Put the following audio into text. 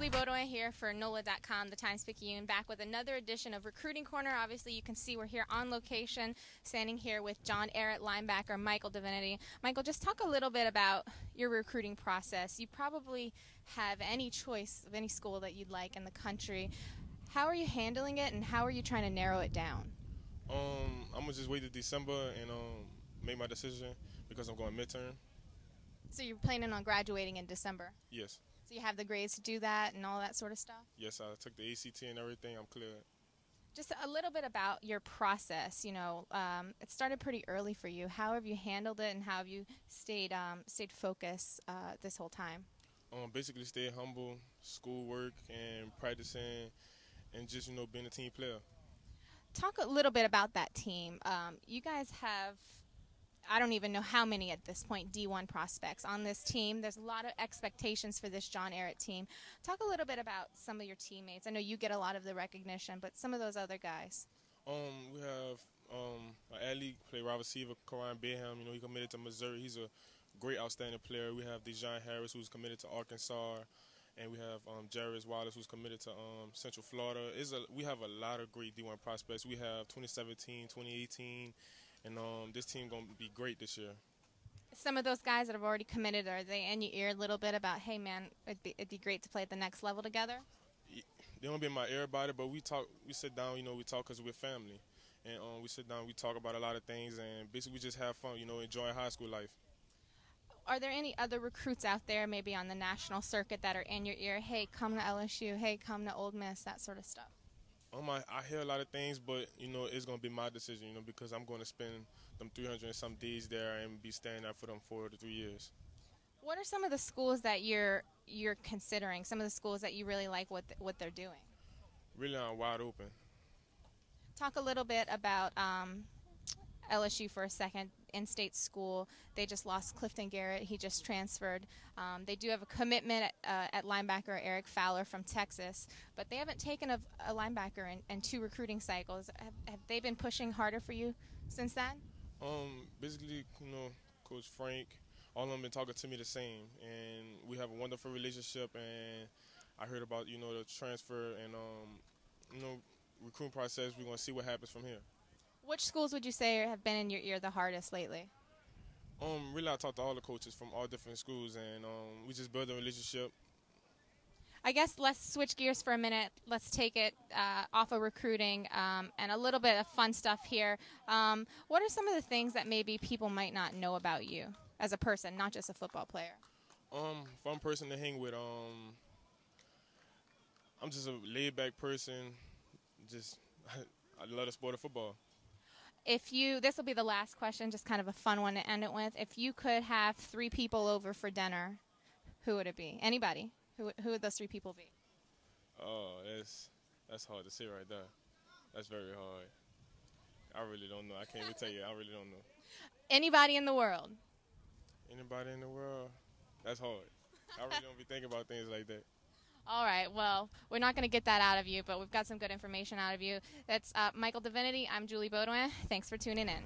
Julie Baudouin here for NOLA.com, the Times-Picayune, back with another edition of Recruiting Corner. Obviously, you can see we're here on location, standing here with Ehret linebacker Michael Divinity. Michael, just talk a little bit about your recruiting process. You probably have any choice of any school that you'd like in the country. How are you handling it, and how are you trying to narrow it down? I'm going to just wait till December and make my decision because I'm going midterm. So you're planning on graduating in December? Yes. So you have the grades to do that and all that sort of stuff? Yes, I took the ACT and everything. I'm cleared. Just a little bit about your process. You know, it started pretty early for you. How have you handled it, and how have you stayed focused this whole time? Basically stay humble, schoolwork and practicing, and just, being a team player. Talk a little bit about that team. You guys have, I don't even know how many at this point, D1 prospects on this team. There's a lot of expectations for this Ehret team. Talk a little bit about some of your teammates. I know you get a lot of the recognition, but some of those other guys. We have an athlete, play wide receiver, Karan Beham. He committed to Missouri. He's a great, outstanding player. We have Dejon Harris, who's committed to Arkansas. And we have Jarvis Wallace, who's committed to Central Florida. We have a lot of great D1 prospects. We have 2017, 2018, and this team going to be great this year. Some of those guys that have already committed, are they in your ear a little bit about, hey, man, it'd be great to play at the next level together? They don't be in my ear about it, but we talk. We sit down, we talk because we're family. And we sit down, we talk about a lot of things, and basically we just have fun, enjoy high school life. Are there any other recruits out there, maybe on the national circuit, that are in your ear? Hey, come to LSU. Hey, come to Ole Miss. That sort of stuff. I hear a lot of things, but it's gonna be my decision. Because I'm going to spend them 300 and some days there and be staying there for them 4 to 3 years. What are some of the schools that you're considering? Some of the schools that you really like what they're doing? Really, I'm wide open. Talk a little bit about LSU for a second. In-state school. They just lost Clifton Garrett. He just transferred. They do have a commitment at linebacker Eric Fowler from Texas, but they haven't taken a linebacker in 2 recruiting cycles. Have they been pushing harder for you since then? Basically, Coach Frank, all of them been talking to me the same, and we have a wonderful relationship. And I heard about the transfer and recruiting process. We're gonna see what happens from here. Which schools would you say have been in your ear the hardest lately? Really, I talked to all the coaches from all different schools, and we just build a relationship. I guess let's switch gears for a minute. Let's take it off of recruiting and a little bit of fun stuff here. What are some of the things that maybe people might not know about you as a person, not just a football player? Fun person to hang with. I'm just a laid-back person. I love the sport of football. This will be the last question, just kind of a fun one to end it with. If you could have 3 people over for dinner, who would it be? Anybody? Who would those 3 people be? Oh, that's hard to say right there. That's very hard. I really don't know. I can't even tell you. I really don't know. Anybody in the world? Anybody in the world? That's hard. I really don't be thinking about things like that. All right, well, we're not going to get that out of you, but we've got some good information out of you. That's Michael Divinity. I'm Julie Baudouin. Thanks for tuning in.